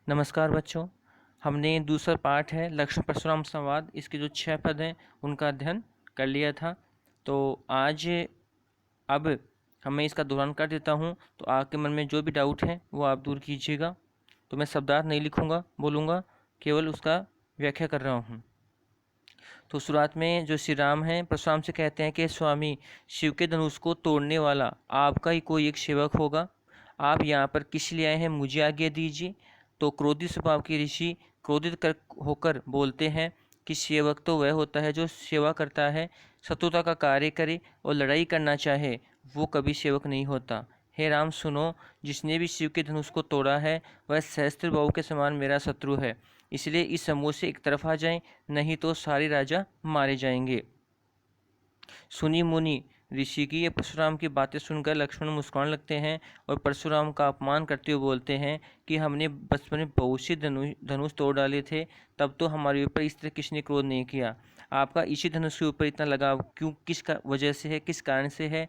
नमस्कार बच्चों। हमने दूसरा पाठ है लक्ष्मण परशुराम संवाद, इसके जो 6 पद हैं उनका अध्ययन कर लिया था। तो आज अब मैं इसका दोहरान कर देता हूँ, तो आपके मन में जो भी डाउट है वो आप दूर कीजिएगा। तो मैं शब्दार्थ नहीं लिखूँगा, बोलूँगा, केवल उसका व्याख्या कर रहा हूँ। तो शुरुआत में जो श्री राम हैं परशुराम से कहते हैं कि स्वामी, शिव के धनुष को तोड़ने वाला आपका ही कोई एक सेवक होगा। आप यहाँ पर किस लिए आए हैं, मुझे आज्ञा दीजिए। तो क्रोधित स्वभाव के ऋषि क्रोधित कर होकर बोलते हैं कि सेवक तो वह होता है जो सेवा करता है, शत्रुता का कार्य करे और लड़ाई करना चाहे, वो कभी सेवक नहीं होता। हे राम सुनो, जिसने भी शिव के धनुष को तोड़ा है वह सहस्त्र बाहु के समान मेरा शत्रु है। इसलिए इस समूह से एक तरफ आ जाएं, नहीं तो सारे राजा मारे जाएंगे। सुनी मुनि ऋषि की ये परशुराम की बातें सुनकर लक्ष्मण मुस्कुराने लगते हैं और परशुराम का अपमान करते हुए बोलते हैं कि हमने बचपन में बहुत से धनुष तोड़ डाले थे, तब तो हमारे ऊपर इस तरह किसने क्रोध नहीं किया। आपका इसी धनुष के ऊपर इतना लगाव क्यों, किस वजह से है, किस कारण से है।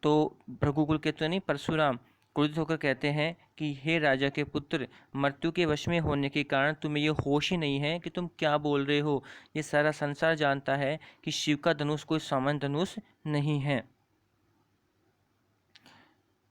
तो भृगुकुल के तो नहीं, परशुराम क्रोधित होकर कहते हैं कि हे राजा के पुत्र, मृत्यु के वश में होने के कारण तुम्हें ये होश ही नहीं है कि तुम क्या बोल रहे हो। ये सारा संसार जानता है कि शिव का धनुष कोई सामान्य धनुष नहीं है।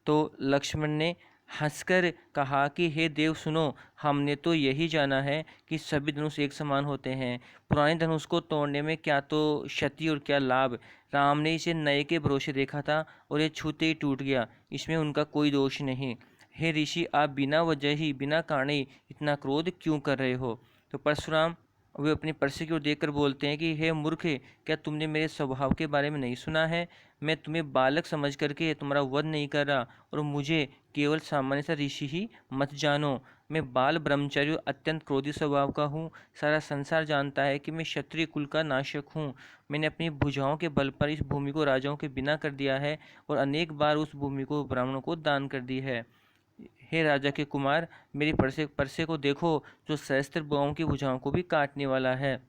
तो लक्ष्मण ने हंसकर कहा कि हे देव सुनो, हमने तो यही जाना है कि सभी धनुष एक समान होते हैं। पुराने धनुष को तोड़ने में क्या तो क्षति और क्या लाभ। राम ने इसे नए के भरोसे देखा था और ये छूते ही टूट गया, इसमें उनका कोई दोष नहीं। हे ऋषि, आप बिना वजह ही, बिना कारण ही इतना क्रोध क्यों कर रहे हो। तो परशुराम वे अपनी परसे की ओर देखकर बोलते हैं कि हे मूर्ख, क्या तुमने मेरे स्वभाव के बारे में नहीं सुना है। मैं तुम्हें बालक समझ करके तुम्हारा वध नहीं कर रहा, और मुझे केवल सामान्य सा ऋषि ही मत जानो। मैं बाल ब्रह्मचारी और अत्यंत क्रोधी स्वभाव का हूँ। सारा संसार जानता है कि मैं क्षत्रिय कुल का नाशक हूँ। मैंने अपनी भुजाओं के बल पर इस भूमि को राजाओं के बिना कर दिया है और अनेक बार उस भूमि को ब्राह्मणों को दान कर दी है। हे राजा के कुमार, मेरी परसे परसे को देखो, जो सहस्त्र बाहुओं की भुजाओं को भी काटने वाला है।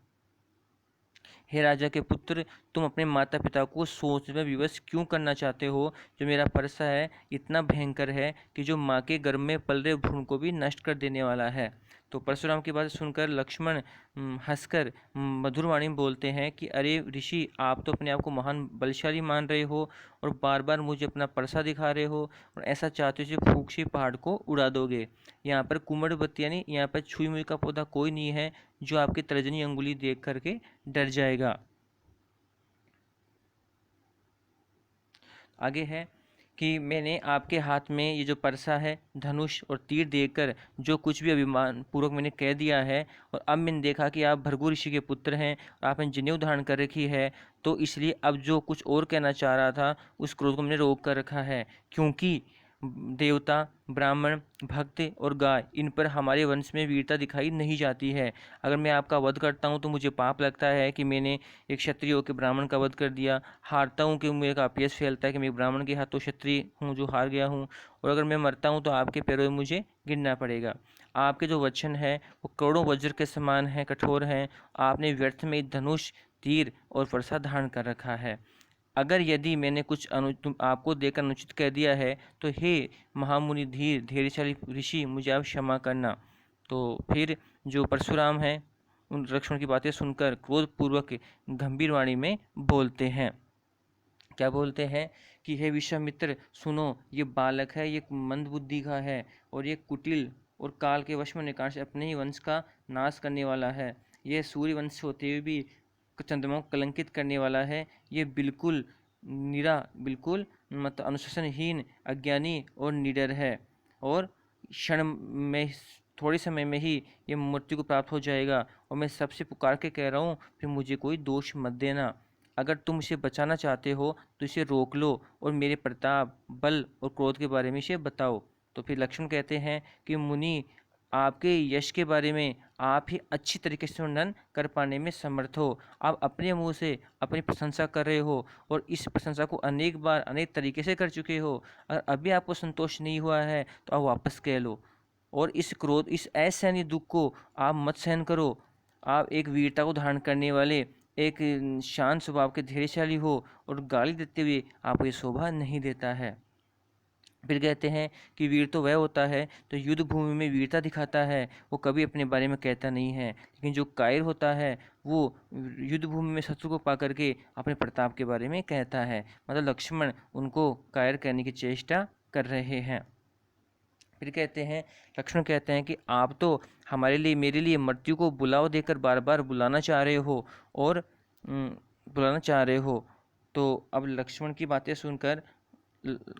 हे राजा के पुत्र, तुम अपने माता पिता को सोच में विवश क्यों करना चाहते हो। जो मेरा परसा है इतना भयंकर है कि जो माँ के गर्भ में पल रहे भ्रूण को भी नष्ट कर देने वाला है। तो परशुराम की बात सुनकर लक्ष्मण हंसकर मधुर वाणी में बोलते हैं कि अरे ऋषि, आप तो अपने आप को महान बलशाली मान रहे हो और बार बार मुझे अपना परसा दिखा रहे हो, और ऐसा चाहते हो फूंक से पहाड़ को उड़ा दोगे। यहाँ पर कुमड़बत्ती यानी यहाँ पर छुई मुई का पौधा कोई नहीं है जो आपकी तर्जनी अंगुली देख करके डर जाएगा। आगे है कि मैंने आपके हाथ में ये जो परसा है, धनुष और तीर देकर जो कुछ भी अभिमान पूर्वक मैंने कह दिया है, और अब मैंने देखा कि आप भृगु ऋषि के पुत्र हैं और आपने जनेऊ धारण कर रखी है, तो इसलिए अब जो कुछ और कहना चाह रहा था उस क्रोध को मैंने रोक कर रखा है। क्योंकि देवता, ब्राह्मण, भक्त और गाय, इन पर हमारे वंश में वीरता दिखाई नहीं जाती है। अगर मैं आपका वध करता हूँ तो मुझे पाप लगता है कि मैंने एक क्षत्रिय होकर ब्राह्मण का वध कर दिया। हारता हूँ कि मेरे का अपयश फैलता है कि मैं ब्राह्मण के हाथों क्षत्रिय हूँ जो हार गया हूँ। और अगर मैं मरता हूँ तो आपके पैरों में मुझे गिरना पड़ेगा। आपके जो वचन है वो करोड़ों वज्र के समान हैं, कठोर हैं। आपने व्यर्थ में धनुष, तीर और फरसा धारण कर रखा है। अगर यदि मैंने कुछ आपको देकर अनुचित कह दिया है तो हे महामुनि धीर धैर्यशाली ऋषि, मुझे आप क्षमा करना। तो फिर जो परशुराम हैं उन लक्ष्मण की बातें सुनकर क्रोधपूर्वक गंभीर वाणी में बोलते हैं। क्या बोलते हैं कि हे विश्वामित्र सुनो, ये बालक है, ये मंदबुद्धि का है और ये कुटिल और काल के वश में होने के कारण से अपने ही वंश का नाश करने वाला है। ये सूर्य वंश होते हुए भी चंद्रमा को कलंकित करने वाला है। ये बिल्कुल बिल्कुल मतलब अनुशासनहीन, अज्ञानी और निडर है, और क्षण में, थोड़े समय में ही ये मृत्यु को प्राप्त हो जाएगा। और मैं सबसे पुकार के कह रहा हूँ, फिर मुझे कोई दोष मत देना। अगर तुम इसे बचाना चाहते हो तो इसे रोक लो और मेरे प्रताप, बल और क्रोध के बारे में इसे बताओ। तो फिर लक्ष्मण कहते हैं कि मुनि, आपके यश के बारे में आप ही अच्छी तरीके से वर्णन कर पाने में समर्थ हो। आप अपने मुंह से अपनी प्रशंसा कर रहे हो और इस प्रशंसा को अनेक बार अनेक तरीके से कर चुके हो। अगर अभी आपको संतोष नहीं हुआ है तो आप वापस कह लो, और इस क्रोध, इस असहनीय दुख को आप मत सहन करो। आप एक वीरता को धारण करने वाले, एक शांत स्वभाव के धैर्यशाली हो, और गाली देते हुए आपको ये शोभा नहीं देता है। फिर कहते हैं कि वीर तो वह होता है तो युद्ध भूमि में वीरता दिखाता है, वो कभी अपने बारे में कहता नहीं है। लेकिन जो कायर होता है वो युद्ध भूमि में शत्रु को पा करके अपने प्रताप के बारे में कहता है। मतलब लक्ष्मण उनको कायर करने की चेष्टा कर रहे हैं। फिर कहते हैं, लक्ष्मण कहते हैं कि आप तो हमारे लिए, मेरे लिए मृत्यु को बुलाव देकर बार बार बुलाना चाह रहे हो और बुलाना चाह रहे हो। तो अब लक्ष्मण की बातें सुनकर,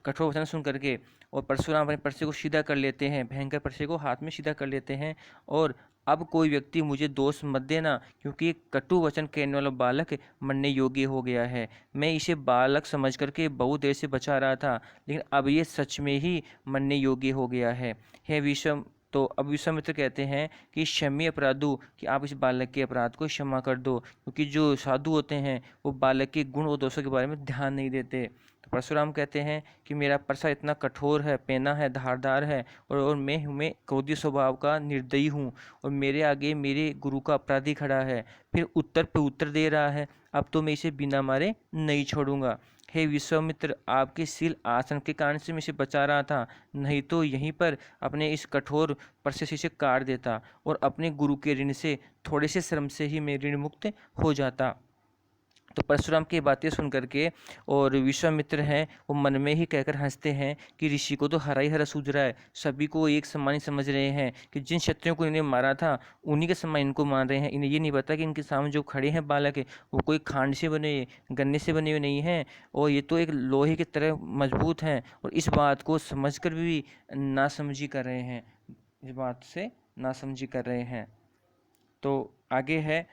कठोर वचन सुन करके, और परशुराम अपने परसे को सीधा कर लेते हैं, भयंकर परसे को हाथ में सीधा कर लेते हैं। और अब कोई व्यक्ति मुझे दोष मत देना, क्योंकि एक कटु वचन कहने वाला बालक मरने योग्य हो गया है। मैं इसे बालक समझ करके बहुत देर से बचा रहा था, लेकिन अब ये सच में ही मरने योग्य हो गया है। हे विषम तो अब विश्वामित्र कहते हैं कि क्षम्य अपराधु, कि आप इस बालक के अपराध को क्षमा कर दो, क्योंकि जो साधु होते हैं वो बालक के गुण और दोषों के बारे में ध्यान नहीं देते। तो परशुराम कहते हैं कि मेरा परसा इतना कठोर है, पेना है, धारदार है, और मैं क्रोधी स्वभाव का निर्दयी हूँ, और मेरे आगे मेरे गुरु का अपराधी खड़ा है, फिर उत्तर पे उत्तर दे रहा है। अब तो मैं इसे बिना मारे नहीं छोड़ूंगा। हे विश्वामित्र, आपके शील आसन के कारण से मैं इसे बचा रहा था, नहीं तो यहीं पर अपने इस कठोर परसे से इसे काट देता, और अपने गुरु के ऋण से थोड़े से श्रम से ही मैं ऋण मुक्त हो जाता। तो परशुराम की बातें सुन करके और विश्वामित्र हैं वो मन में ही कहकर हंसते हैं कि ऋषि को तो हरा ही हरा सूझ रहा है, सभी को एक समान ही समझ रहे हैं कि जिन क्षत्रियों को इन्हें मारा था उन्हीं के समान इनको मान रहे हैं। इन्हें ये नहीं पता कि इनके सामने जो खड़े हैं बालक है वो कोई खांड से बने, गन्ने से बने हुए नहीं हैं, और ये तो एक लोहे की तरह मजबूत हैं। और इस बात को समझ कर भी नासमझी कर रहे हैं, इस बात से नासमझी कर रहे हैं। तो आगे है,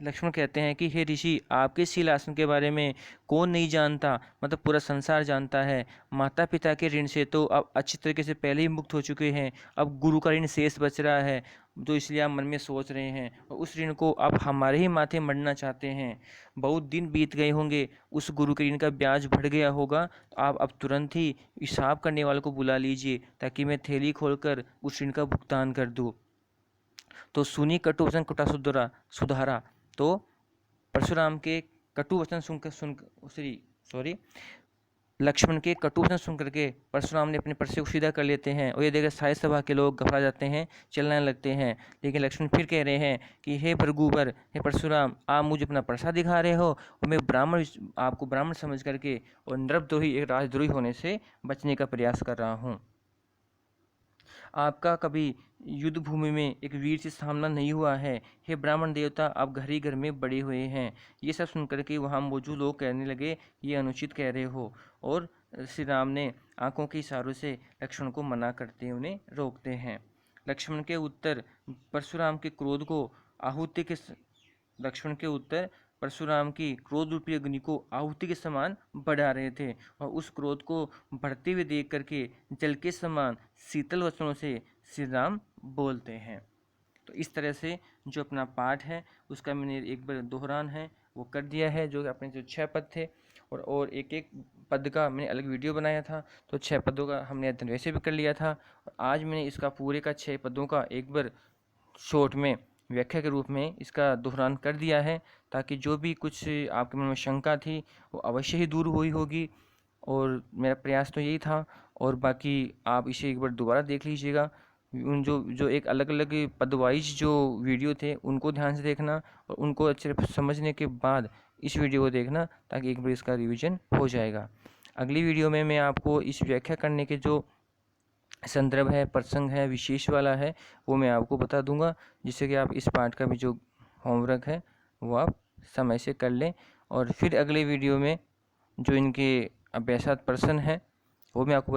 लक्ष्मण कहते हैं कि हे ऋषि, आपके शीलासन के बारे में कौन नहीं जानता, मतलब पूरा संसार जानता है। माता पिता के ऋण से तो अब अच्छी तरीके से पहले ही मुक्त हो चुके हैं, अब गुरु का ऋण शेष बच रहा है, तो इसलिए आप मन में सोच रहे हैं, और उस ऋण को आप हमारे ही माथे मढ़ना चाहते हैं। बहुत दिन बीत गए होंगे, उस गुरु के ऋण का ब्याज बढ़ गया होगा, तो आप अब तुरंत ही हिसाब करने वाले को बुला लीजिए, ताकि मैं थैली खोलकर उस ऋण का भुगतान कर दूँ। तो सुनी कटु वचन कुटा सुधारा। तो परशुराम के कटु वचन लक्ष्मण के कटु वचन सुन करके परशुराम ने अपने परसे को सीधा कर लेते हैं, और ये देखकर सारी सभा के लोग घबरा जाते हैं, चिल्लाने लगते हैं। लेकिन लक्ष्मण फिर कह रहे हैं कि हे भृगुवर, हे परशुराम, आप मुझे अपना परसा दिखा रहे हो, और मैं आपको ब्राह्मण समझ करके और नृपद्रोही, एक राजद्रोही होने से बचने का प्रयास कर रहा हूँ। आपका कभी युद्ध भूमि में एक वीर से सामना नहीं हुआ है। हे ब्राह्मण देवता, आप घर ही घर में बड़े हुए हैं। ये सब सुनकर के वहाँ मौजूद लोग कहने लगे, ये अनुचित कह रहे हो, और श्री राम ने आंखों के इशारों से लक्ष्मण को मना करते उन्हें रोकते हैं। लक्ष्मण के उत्तर परशुराम के क्रोध को आहुति के लक्ष्मण के उत्तर परशुराम की क्रोध रूपी अग्नि को आहुति के समान बढ़ा रहे थे, और उस क्रोध को बढ़ते हुए देख करके जल के समान शीतल वचनों से श्री राम बोलते हैं। तो इस तरह से जो अपना पाठ है उसका मैंने एक बार दोहरान है वो कर दिया है, जो अपने जो 6 पद थे, और एक एक पद का मैंने अलग वीडियो बनाया था, तो 6 पदों का हमने अध्ययन वैसे भी कर लिया था, और आज मैंने इसका पूरे का 6 पदों का एक बार शॉर्ट में व्याख्या के रूप में इसका दोहरान कर दिया है, ताकि जो भी कुछ आपके मन में शंका थी वो अवश्य ही दूर हुई होगी, और मेरा प्रयास तो यही था। और बाकी आप इसे एक बार दोबारा देख लीजिएगा, उन जो जो एक अलग अलग पद वाइज जो वीडियो थे उनको ध्यान से देखना, और उनको अच्छे से समझने के बाद इस वीडियो को देखना, ताकि एक बार इसका रिवीजन हो जाएगा। अगली वीडियो में मैं आपको इस व्याख्या करने के जो संदर्भ है, प्रसंग है, विशेष वाला है, वो मैं आपको बता दूंगा, जिससे कि आप इस पाठ का भी जो होमवर्क है वो आप समय से कर लें। और फिर अगले वीडियो में जो इनके अभ्यासात प्रश्न है वो मैं आपको